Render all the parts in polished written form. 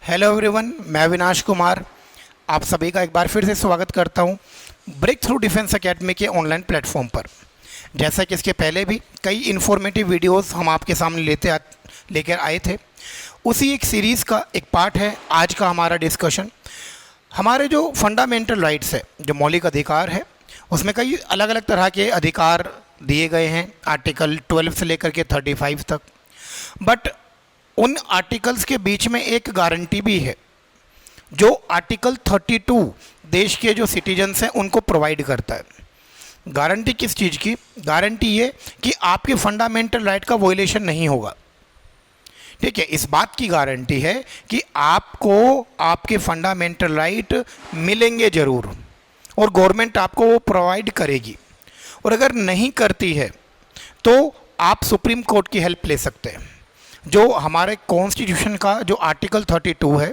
Hello everyone, मैं विनाश कुमार आप सभी का एक बार फिर से स्वागत करता हूं ब्रेक थ्रू डिफेंस एकेडमी के ऑनलाइन प्लेटफॉर्म पर। जैसा कि इसके पहले भी कई इन्फॉर्मेटिव वीडियोस हम आपके सामने लेकर आए थे, उसी एक सीरीज़ का एक पार्ट है आज का हमारा डिस्कशन। हमारे जो फंडामेंटल राइट्स है, जो मौलिक अधिकार है, उसमें कई अलग अलग तरह के अधिकार दिए गए हैं, आर्टिकल 12 से लेकर के 35 तक। बट उन आर्टिकल्स के बीच में एक गारंटी भी है जो आर्टिकल 32 देश के जो सिटीजन्स हैं उनको प्रोवाइड करता है। गारंटी किस चीज़ की? गारंटी ये कि आपके फंडामेंटल राइट का वोलेशन नहीं होगा। ठीक है, इस बात की गारंटी है कि आपको आपके फंडामेंटल राइट मिलेंगे ज़रूर और गवर्नमेंट आपको वो प्रोवाइड करेगी। और अगर नहीं करती है तो आप सुप्रीम कोर्ट की हेल्प ले सकते हैं। जो हमारे कॉन्स्टिट्यूशन का जो आर्टिकल 32 है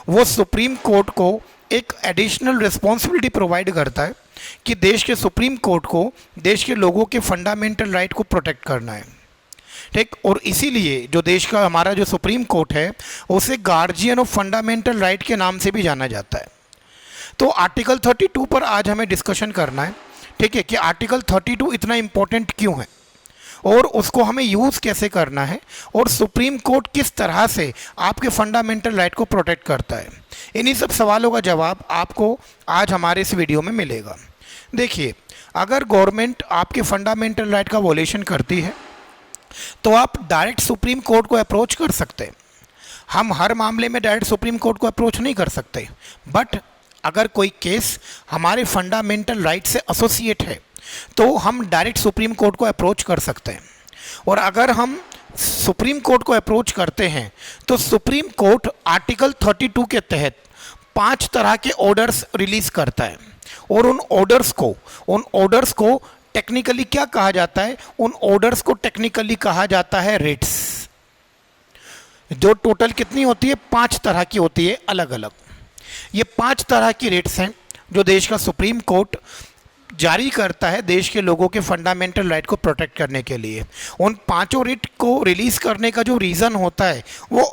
वो सुप्रीम कोर्ट को एक एडिशनल रिस्पॉन्सिबिलिटी प्रोवाइड करता है कि देश के सुप्रीम कोर्ट को देश के लोगों के फंडामेंटल राइट को प्रोटेक्ट करना है। ठीक, और इसीलिए जो देश का हमारा जो सुप्रीम कोर्ट है उसे गार्जियन ऑफ फंडामेंटल राइट के नाम से भी जाना जाता है। तो आर्टिकल 32 पर आज हमें डिस्कशन करना है। ठीक है, कि आर्टिकल 32 इतना इम्पोर्टेंट क्यों है और उसको हमें यूज़ कैसे करना है और सुप्रीम कोर्ट किस तरह से आपके फंडामेंटल राइट को प्रोटेक्ट करता है। इन्हीं सब सवालों का जवाब आपको आज हमारे इस वीडियो में मिलेगा। देखिए, अगर गवर्नमेंट आपके फंडामेंटल राइट का वोलेशन करती है तो आप डायरेक्ट सुप्रीम कोर्ट को अप्रोच कर सकते हैं। हम हर मामले में डायरेक्ट सुप्रीम कोर्ट को अप्रोच नहीं कर सकते, बट अगर कोई केस हमारे फंडामेंटल राइट से एसोसिएट है तो हम डायरेक्ट सुप्रीम कोर्ट को अप्रोच कर सकते हैं। और अगर हम सुप्रीम कोर्ट को अप्रोच करते हैं तो सुप्रीम कोर्ट आर्टिकल 32 के तहत 5 तरह के ऑर्डर्स रिलीज करता है। और उन ऑर्डर्स को टेक्निकली क्या कहा जाता है? उन ऑर्डर्स को टेक्निकली कहा जाता है रिट्स। जो टोटल कितनी होती है? 5 तरह की होती है अलग अलग। ये 5 तरह की रिट्स हैं जो देश का सुप्रीम कोर्ट जारी करता है देश के लोगों के फंडामेंटल राइट को प्रोटेक्ट करने के लिए। उन 5 रिट को रिलीज़ करने का जो रीज़न होता है वो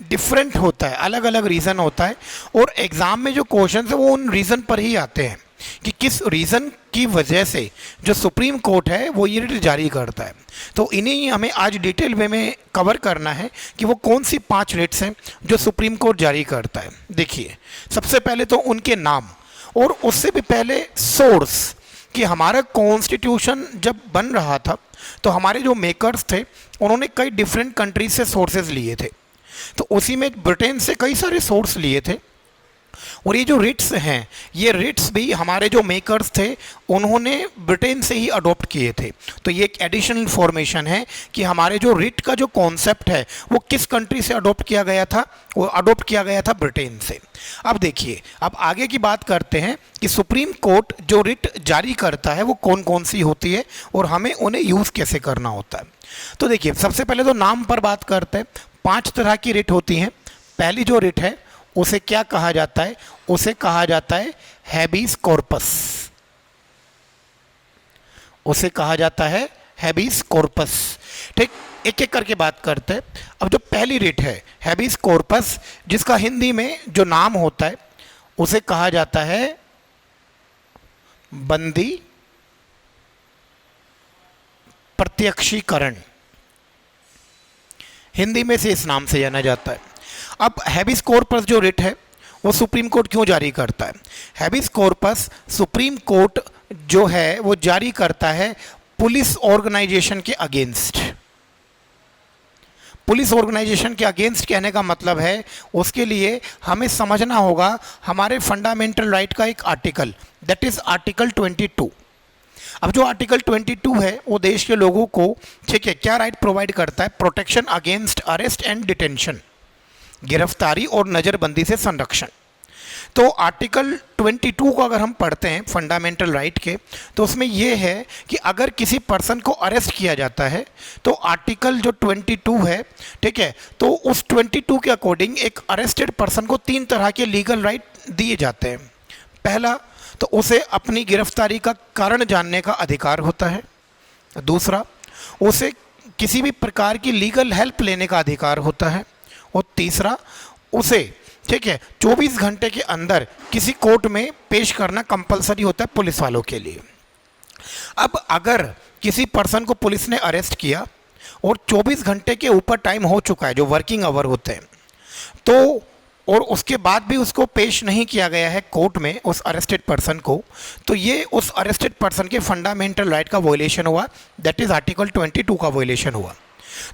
डिफरेंट होता है, अलग अलग रीज़न होता है। और एग्ज़ाम में जो क्वेश्चन है वो उन रीज़न पर ही आते हैं कि किस रीज़न की वजह से जो सुप्रीम कोर्ट है वो ये रिट जारी करता है। तो इन्हें हमें आज डिटेल वे में कवर करना है कि वो कौन सी 5 रिट्स हैं जो सुप्रीम कोर्ट जारी करता है। देखिए, सबसे पहले तो उनके नाम, और उससे भी पहले सोर्स, कि हमारा कॉन्स्टिट्यूशन जब बन रहा था तो हमारे जो मेकर्स थे उन्होंने कई डिफरेंट कंट्रीज से सोर्सेज लिए थे। तो उसी में ब्रिटेन से कई सारे सोर्स लिए थे। और ये जो रिट्स हैं, ये रिट्स भी हमारे जो मेकर्स थे उन्होंने ब्रिटेन से ही अडॉप्ट किए थे। तो ये एक एडिशनल इन्फॉर्मेशन है कि हमारे जो रिट का जो कॉन्सेप्ट है वो किस कंट्री से अडॉप्ट किया गया था? वो अडॉप्ट किया गया था ब्रिटेन से। अब देखिए, अब आगे की बात करते हैं कि सुप्रीम कोर्ट जो रिट जारी करता है वो कौन कौन सी होती है और हमें उन्हें यूज़ कैसे करना होता है। तो देखिए, सबसे पहले तो नाम पर बात करते हैं। 5 तरह की रिट होती हैं। पहली जो रिट है उसे क्या कहा जाता है? उसे कहा जाता है हैबीस कॉर्पस। उसे कहा जाता है हैबीस कॉर्पस। ठीक, एक एक करके बात करते हैं। अब जो पहली रिट है हैबीस कॉर्पस, जिसका हिंदी में जो नाम होता है उसे कहा जाता है बंदी प्रत्यक्षीकरण। हिंदी में से इस नाम से जाना जाता है। अब हैबीस कॉर्पस जो रिट है वो सुप्रीम कोर्ट क्यों जारी करता है? हैबीस कॉर्पस सुप्रीम कोर्ट जो है वो जारी करता है पुलिस ऑर्गेनाइजेशन के अगेंस्ट। पुलिस ऑर्गेनाइजेशन के अगेंस्ट कहने का मतलब है उसके लिए हमें समझना होगा हमारे फंडामेंटल राइट का एक आर्टिकल, दैट इज आर्टिकल 22। अब जो आर्टिकल 22 है वो देश के लोगों को, ठीक है, क्या राइट प्रोवाइड करता है? Protection against arrest and detention, गिरफ्तारी और नज़रबंदी से संरक्षण। तो आर्टिकल 22 को अगर हम पढ़ते हैं फंडामेंटल राइट के, तो उसमें यह है कि अगर किसी पर्सन को अरेस्ट किया जाता है तो आर्टिकल जो 22 है, ठीक है, तो उस 22 के अकॉर्डिंग एक अरेस्टेड पर्सन को 3 तरह के लीगल राइट दिए जाते हैं। पहला, तो उसे अपनी गिरफ्तारी का कारण जानने का अधिकार होता है। दूसरा, उसे किसी भी प्रकार की लीगल हेल्प लेने का अधिकार होता है। और तीसरा, उसे, ठीक है, 24 घंटे के अंदर किसी कोर्ट में पेश करना कंपलसरी होता है पुलिस वालों के लिए। अब अगर किसी पर्सन को पुलिस ने अरेस्ट किया और 24 घंटे के ऊपर टाइम हो चुका है, जो वर्किंग आवर होते हैं, तो और उसके बाद भी उसको पेश नहीं किया गया है कोर्ट में उस अरेस्टेड पर्सन को, तो ये उस अरेस्टेड पर्सन के फंडामेंटल राइट का वॉयलेशन हुआ, दैट इज़ आर्टिकल 22 का वॉयलेशन हुआ।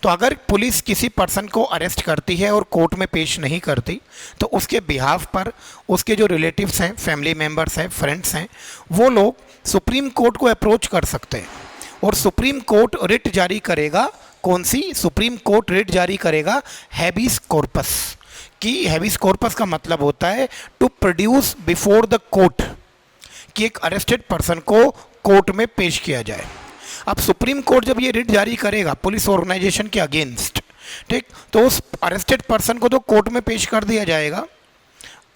तो अगर पुलिस किसी पर्सन को अरेस्ट करती है और कोर्ट में पेश नहीं करती, तो उसके बिहाफ पर उसके जो रिलेटिव्स हैं, फैमिली मेम्बर्स हैं, फ्रेंड्स हैं, वो लोग सुप्रीम कोर्ट को अप्रोच कर सकते हैं और सुप्रीम कोर्ट रिट जारी करेगा। कौन सी? सुप्रीम कोर्ट रिट जारी करेगा हैबीस कॉर्पस की। हैबीस कॉर्पस का मतलब होता है to produce before the court, कि एक अरेस्टेड पर्सन को कोर्ट में पेश किया जाए। अब सुप्रीम कोर्ट जब ये रिट जारी करेगा पुलिस ऑर्गेनाइजेशन के अगेंस्ट, ठीक, तो उस अरेस्टेड पर्सन को तो कोर्ट में पेश कर दिया जाएगा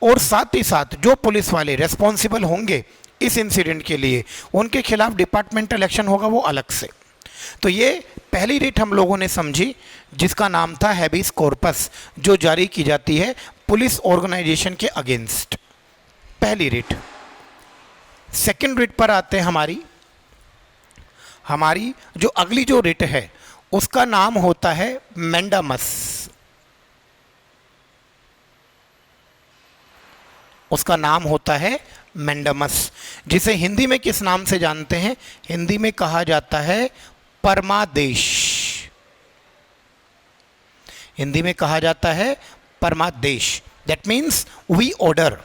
और साथ ही साथ जो पुलिस वाले रेस्पॉन्सिबल होंगे इस इंसिडेंट के लिए, उनके खिलाफ डिपार्टमेंटल एक्शन होगा वो अलग से। तो ये पहली रिट हम लोगों ने समझी जिसका नाम था हैबीस कॉर्पस, जो जारी की जाती है पुलिस ऑर्गेनाइजेशन के अगेंस्ट, पहली रिट। सेकंड रिट पर आते हैं हमारी जो अगली जो रिट है उसका नाम होता है मैंडामस। उसका नाम होता है मैंडामस, जिसे हिंदी में किस नाम से जानते हैं? हिंदी में कहा जाता है परमादेश। हिंदी में कहा जाता है परमादेश, दैट मीन्स वी ऑर्डर।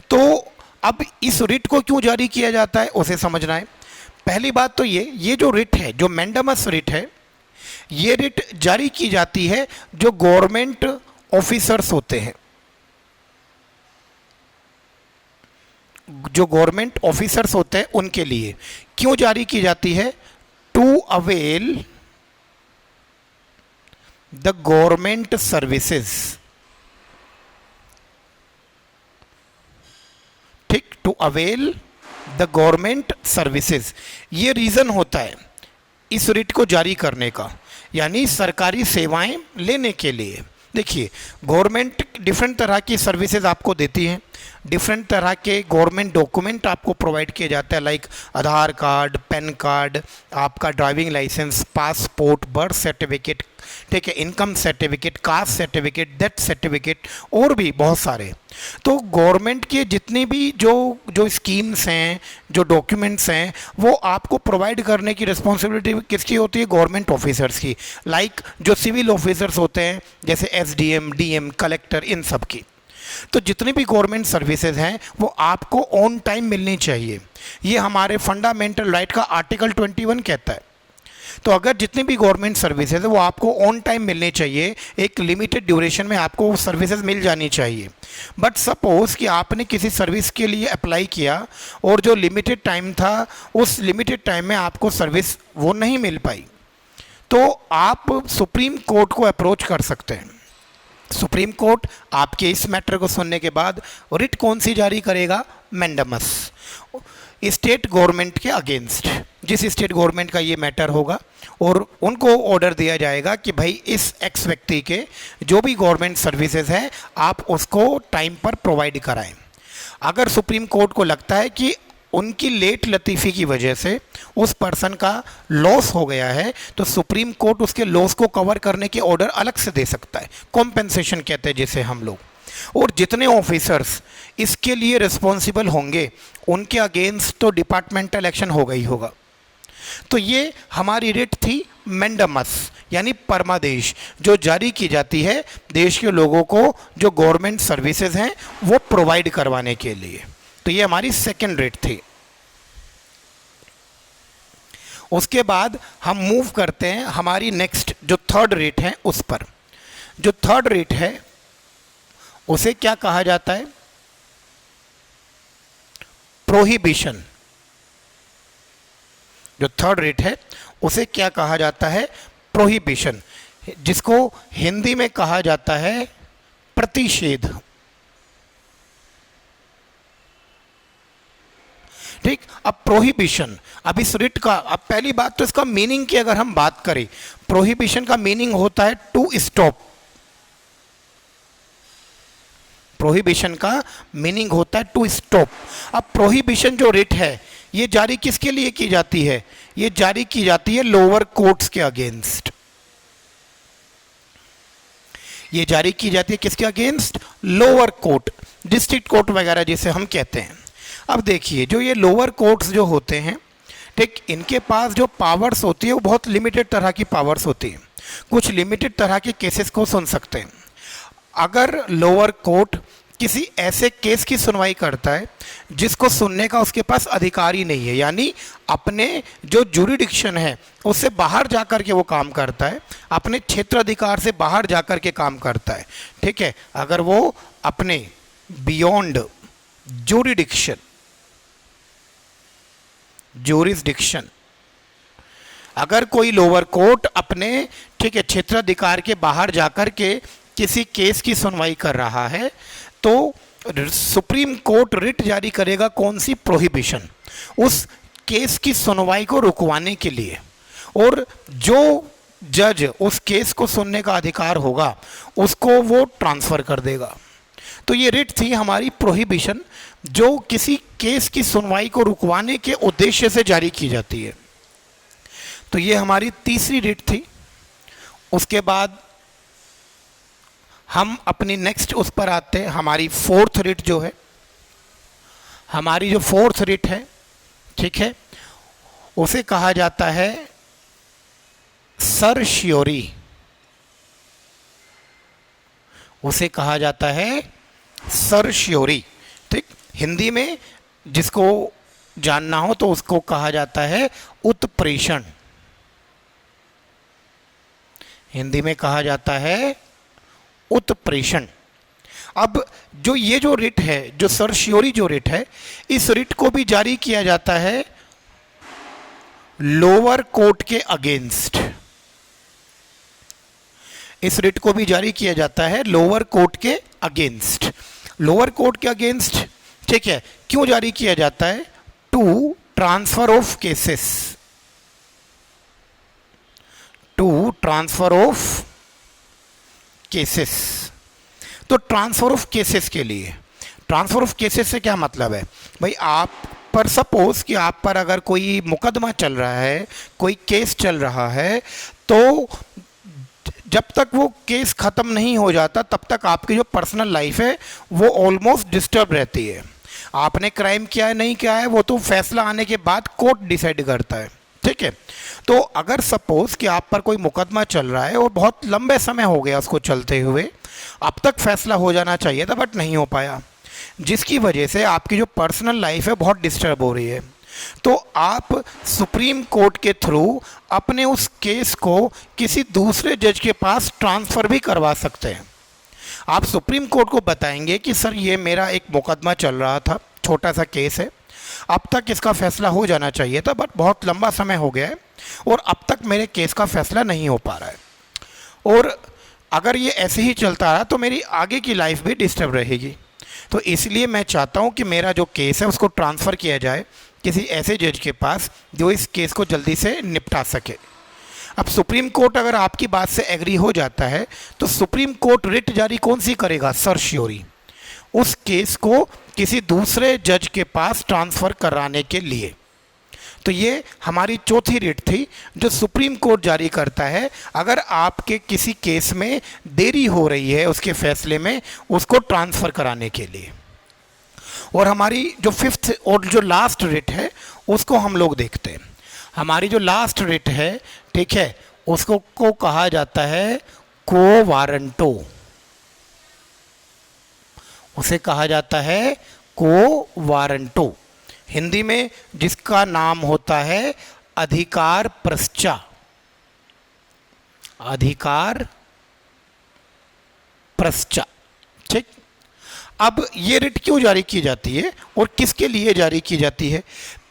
तो अब इस रिट को क्यों जारी किया जाता है उसे समझना है। पहली बात तो ये जो रिट है, जो मैंडामस रिट है, ये रिट जारी की जाती है जो गवर्नमेंट ऑफिसर्स होते हैं, जो गवर्नमेंट ऑफिसर्स होते हैं उनके लिए। क्यों जारी की जाती है? To avail the government services, ठीक, to avail the government services. ये रीज़न होता है इस रिट को जारी करने का, यानी सरकारी सेवाएं लेने के लिए। देखिए, गवर्नमेंट डिफरेंट तरह की सर्विसेज आपको देती है, डिफरेंट तरह के गवर्नमेंट डॉक्यूमेंट आपको प्रोवाइड किया जाता है, like Aadhaar card, PAN card, आपका driving licence, passport, birth certificate, ठीक है, income certificate, caste certificate, death certificate, और भी बहुत सारे। तो गवर्नमेंट के जितनी भी जो स्कीम्स हैं, जो डॉक्यूमेंट्स हैं, वो आपको प्रोवाइड करने की रिस्पॉन्सिबिलिटी किसकी होती है? गवर्नमेंट ऑफिसर्स की। लाइक जो सिविल ऑफिसर्स होते हैं जैसे एसडीएम, डीएम, कलेक्टर, इन सब की। तो जितनी भी गवर्नमेंट सर्विसेज हैं वो आपको ऑन टाइम मिलनी चाहिए, ये हमारे फंडामेंटल राइट का आर्टिकल 21 कहता है। तो अगर जितनी भी गवर्नमेंट सर्विसेज है वो आपको ऑन टाइम मिलनी चाहिए, एक लिमिटेड ड्यूरेशन में आपको वो सर्विसेज मिल जानी चाहिए। बट सपोज़ कि आपने किसी सर्विस के लिए अप्लाई किया और जो लिमिटेड टाइम था, उस लिमिटेड टाइम में आपको सर्विस वो नहीं मिल पाई, तो आप सुप्रीम कोर्ट को अप्रोच कर सकते हैं। सुप्रीम कोर्ट आपके इस मैटर को सुनने के बाद रिट कौन सी जारी करेगा? मैंडामस, स्टेट गवर्नमेंट के अगेंस्ट। जिस स्टेट गवर्नमेंट का ये मैटर होगा और उनको ऑर्डर दिया जाएगा कि भाई इस एक्स व्यक्ति के जो भी गवर्नमेंट सर्विसेज है आप उसको टाइम पर प्रोवाइड कराएं। अगर सुप्रीम कोर्ट को लगता है कि उनकी लेट लतीफ़ी की वजह से उस पर्सन का लॉस हो गया है, तो सुप्रीम कोर्ट उसके लॉस को कवर करने के ऑर्डर अलग से दे सकता है, कॉम्पेंसेशन कहते हैं जिसे हम लोग। और जितने ऑफिसर्स इसके लिए रिस्पॉन्सिबल होंगे उनके अगेंस्ट तो डिपार्टमेंटल एक्शन होगा ही होगा। तो ये हमारी रिट थी मैंडामस, यानी परमादेश, जो जारी की जाती है देश के लोगों को जो गवर्नमेंट सर्विसेज हैं वो प्रोवाइड करवाने के लिए। तो ये हमारी सेकंड रिट थी। उसके बाद हम मूव करते हैं हमारी नेक्स्ट जो थर्ड रिट है उस पर। जो थर्ड रिट है उसे क्या कहा जाता है? प्रोहिबिशन। जो थर्ड रिट है उसे क्या कहा जाता है? प्रोहिबिशन, जिसको हिंदी में कहा जाता है प्रतिषेध। ठीक, अब प्रोहिबिशन, अब इस रिट का, अब पहली बात तो इसका मीनिंग की अगर हम बात करें, प्रोहिबिशन का मीनिंग होता है टू स्टॉप। प्रोहिबिशन का मीनिंग होता है टू स्टॉप। अब प्रोहिबिशन जो रिट है ये जारी किसके लिए की जाती है? ये जारी की जाती है लोअर कोर्ट्स के अगेंस्ट। ये जारी की जाती है किसके against? Lower court, district court वगैरह जिसे हम कहते हैं। अब देखिए जो ये लोअर कोर्ट्स जो होते हैं, ठीक, इनके पास जो पावर्स होती है वो बहुत लिमिटेड तरह की पावर्स होती है। कुछ लिमिटेड तरह के केसेस को सुन सकते हैं। अगर लोअर कोर्ट किसी ऐसे केस की सुनवाई करता है जिसको सुनने का उसके पास अधिकार ही नहीं है, यानी अपने जो जुरिडिक्शन है उससे बाहर जाकर के वो काम करता है, अपने क्षेत्राधिकार से बाहर जाकर के काम करता है, ठीक है, अगर वो अपने बियॉन्ड जुरिडिक्शन जुरिसडिक्शन अगर कोई लोअर कोर्ट अपने, ठीक है, क्षेत्राधिकार के बाहर जाकर के किसी केस की सुनवाई कर रहा है तो सुप्रीम कोर्ट रिट जारी करेगा कौन सी? प्रोहिबिशन, उस केस की सुनवाई को रुकवाने के लिए। और जो जज उस केस को सुनने का अधिकार होगा उसको वो ट्रांसफ़र कर देगा। तो ये रिट थी हमारी प्रोहिबिशन, जो किसी केस की सुनवाई को रुकवाने के उद्देश्य से जारी की जाती है। तो ये हमारी तीसरी रिट थी। उसके बाद हम अपनी नेक्स्ट उस पर आते हैं, हमारी फोर्थ रिट जो है, हमारी जो फोर्थ रिट है, ठीक है, उसे कहा जाता है सर्शियोरी। उसे कहा जाता है सर्शियोरी, ठीक। हिंदी में जिसको जानना हो तो उसको कहा जाता है उत्प्रेषण। हिंदी में कहा जाता है उत्प्रेषण। अब जो ये जो रिट है, जो सर्शियोरी जो रिट है, इस रिट को भी जारी किया जाता है लोअर कोर्ट के अगेंस्ट। इस रिट को भी जारी किया जाता है लोअर कोर्ट के अगेंस्ट। लोअर कोर्ट के अगेंस्ट, ठीक है, क्यों जारी किया जाता है? To transfer of cases, to transfer of cases. तो ट्रांसफर ऑफ केसेस के लिए, ट्रांसफर ऑफ केसेस से क्या मतलब है भाई? आप पर सपोज कि आप पर अगर कोई मुकदमा चल रहा है, कोई केस चल रहा है, तो जब तक वो केस ख़त्म नहीं हो जाता तब तक आपकी जो पर्सनल लाइफ है वो ऑलमोस्ट डिस्टर्ब रहती है। आपने क्राइम किया है नहीं किया है वो तो फैसला आने के बाद कोर्ट डिसाइड करता है, ठीक है। तो अगर सपोज कि आप पर कोई मुकदमा चल रहा है और बहुत लंबे समय हो गया उसको चलते हुए, अब तक फैसला हो जाना चाहिए था बट नहीं हो पाया, जिसकी वजह से आपकी जो पर्सनल लाइफ है बहुत डिस्टर्ब हो रही है, तो आप सुप्रीम कोर्ट के थ्रू अपने उस केस को किसी दूसरे जज के पास ट्रांसफ़र भी करवा सकते हैं। आप सुप्रीम कोर्ट को बताएंगे कि सर ये मेरा एक मुकदमा चल रहा था, छोटा सा केस है, अब तक इसका फैसला हो जाना चाहिए था बट बहुत लंबा समय हो गया है और अब तक मेरे केस का फैसला नहीं हो पा रहा है, और अगर ये ऐसे ही चलता रहा तो मेरी आगे की लाइफ भी डिस्टर्ब रहेगी, तो इसलिए मैं चाहता हूँ कि मेरा जो केस है उसको ट्रांसफ़र किया जाए किसी ऐसे जज के पास जो इस केस को जल्दी से निपटा सके। अब सुप्रीम कोर्ट अगर आपकी बात से एग्री हो जाता है तो सुप्रीम कोर्ट रिट जारी कौन सी करेगा? सर्शियोरी, उस केस को किसी दूसरे जज के पास ट्रांसफ़र कराने के लिए। तो ये हमारी चौथी रिट थी जो सुप्रीम कोर्ट जारी करता है अगर आपके किसी केस में देरी हो रही है उसके फैसले में, उसको ट्रांसफ़र कराने के लिए। और हमारी जो फिफ्थ और जो लास्ट रिट है उसको हम लोग देखते हैं। हमारी जो लास्ट रिट है, ठीक है, उसको को कहा जाता है को वारंटो। उसे कहा जाता है को वारंटो, हिंदी में जिसका नाम होता है अधिकार प्रश्चा। अधिकार प्रश्चा, ठीक। अब ये रिट क्यों जारी की जाती है और किसके लिए जारी की जाती है?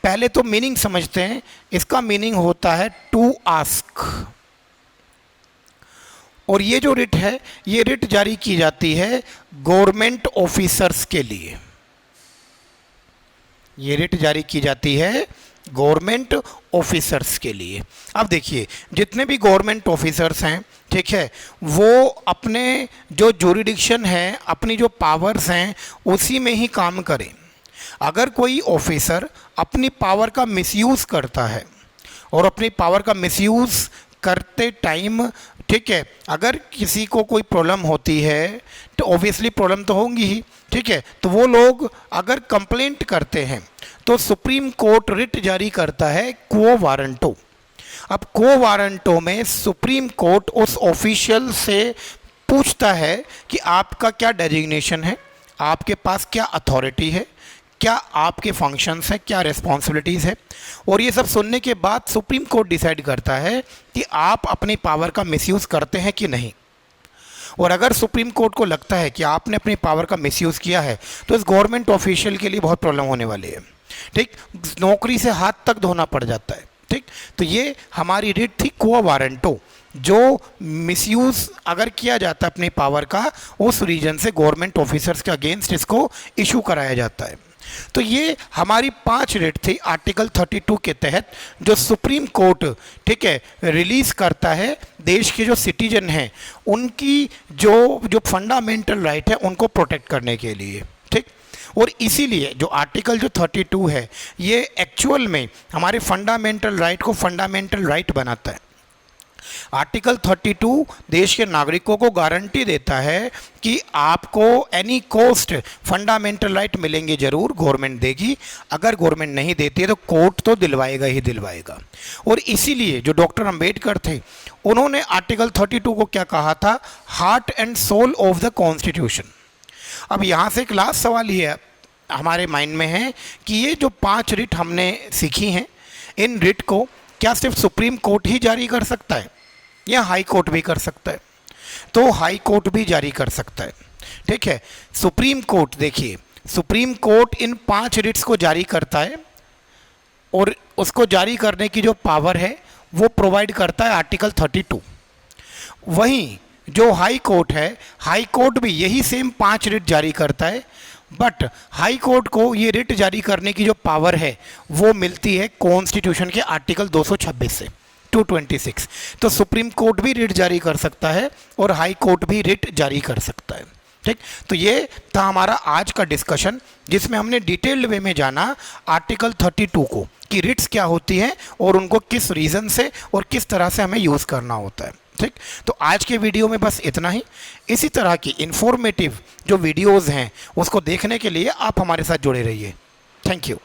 पहले तो मीनिंग समझते हैं। इसका मीनिंग होता है टू आस्क, और ये जो रिट है ये रिट जारी की जाती है गवर्नमेंट ऑफिसर्स के लिए। ये रिट जारी की जाती है गवर्नमेंट ऑफिसर्स के लिए। अब देखिए, जितने भी गवर्नमेंट ऑफिसर्स हैं, ठीक है, वो अपने जो जुरिडिक्शन है, अपनी जो पावर्स हैं, उसी में ही काम करें। अगर कोई ऑफिसर अपनी पावर का मिसयूज़ करता है और अपनी पावर का मिसयूज़ करते टाइम, ठीक है, अगर किसी को कोई प्रॉब्लम होती है तो ऑब्वियसली प्रॉब्लम तो होंगी ही, ठीक है, तो वो लोग अगर कंप्लेंट करते हैं तो सुप्रीम कोर्ट रिट जारी करता है क्वो वारंटो। अब क्वो वारंटो में सुप्रीम कोर्ट उस ऑफिशियल से पूछता है कि आपका क्या डेजिग्नेशन है, आपके पास क्या अथॉरिटी है, क्या आपके फंक्शंस हैं, क्या रिस्पॉन्सिबिलिटीज़ है, और ये सब सुनने के बाद सुप्रीम कोर्ट डिसाइड करता है कि आप अपनी पावर का मिसयूज़ करते हैं कि नहीं। और अगर सुप्रीम कोर्ट को लगता है कि आपने अपनी पावर का मिसयूज़ किया है तो इस गवर्नमेंट ऑफिशियल के लिए बहुत प्रॉब्लम होने वाली है, ठीक, नौकरी से हाथ तक धोना पड़ जाता है, ठीक। तो ये हमारी रिट थी क्वो वारंटो, जो मिसयूज़ अगर किया जाता है अपनी पावर का, उस रीजन से गवर्नमेंट ऑफिसर्स के अगेंस्ट इसको इशू कराया जाता है। तो ये हमारी 5 रिट थी आर्टिकल 32 के तहत, जो सुप्रीम कोर्ट, ठीक है, रिलीज़ करता है देश के जो सिटीजन हैं उनकी जो फंडामेंटल राइट है उनको प्रोटेक्ट करने के लिए, ठीक। और इसीलिए जो आर्टिकल जो 32 है ये एक्चुअल में हमारे फंडामेंटल राइट को फंडामेंटल राइट बनाता है। आर्टिकल 32 देश के नागरिकों को गारंटी देता है कि आपको एनी कॉस्ट फंडामेंटल राइट मिलेंगे, जरूर गवर्नमेंट देगी, अगर गवर्नमेंट नहीं देती है तो कोर्ट तो दिलवाएगा ही दिलवाएगा। और इसीलिए जो डॉक्टर अंबेडकर थे उन्होंने आर्टिकल 32 को क्या कहा था, heart and soul of the constitution. अब यहाँ से एक लास्ट सवाल ये हमारे माइंड में है कि ये जो 5 रिट हमने सीखी हैं, इन रिट को क्या सिर्फ सुप्रीम कोर्ट ही जारी कर सकता है या हाई कोर्ट भी कर सकता है? तो हाई कोर्ट भी जारी कर सकता है, ठीक है। सुप्रीम कोर्ट, देखिए, सुप्रीम कोर्ट इन 5 रिट्स को जारी करता है और उसको जारी करने की जो पावर है वो प्रोवाइड करता है आर्टिकल 32। वहीं जो हाई कोर्ट है, हाई कोर्ट भी यही सेम 5 रिट जारी करता है, बट हाई कोर्ट को ये रिट जारी करने की जो पावर है वो मिलती है कॉन्स्टिट्यूशन के आर्टिकल 226 से 226। तो सुप्रीम कोर्ट भी रिट जारी कर सकता है और हाई कोर्ट भी रिट जारी कर सकता है, ठीक। तो ये था हमारा आज का डिस्कशन, जिसमें हमने डिटेल्ड वे में जाना आर्टिकल 32 को, कि रिट्स क्या होती हैं और उनको किस रीज़न से और किस तरह से हमें यूज़ करना होता है, ठीक। तो आज के वीडियो में बस इतना ही। इसी तरह की इंफॉर्मेटिव जो वीडियोज़ हैं उसको देखने के लिए आप हमारे साथ जुड़े रहिए। Thank you.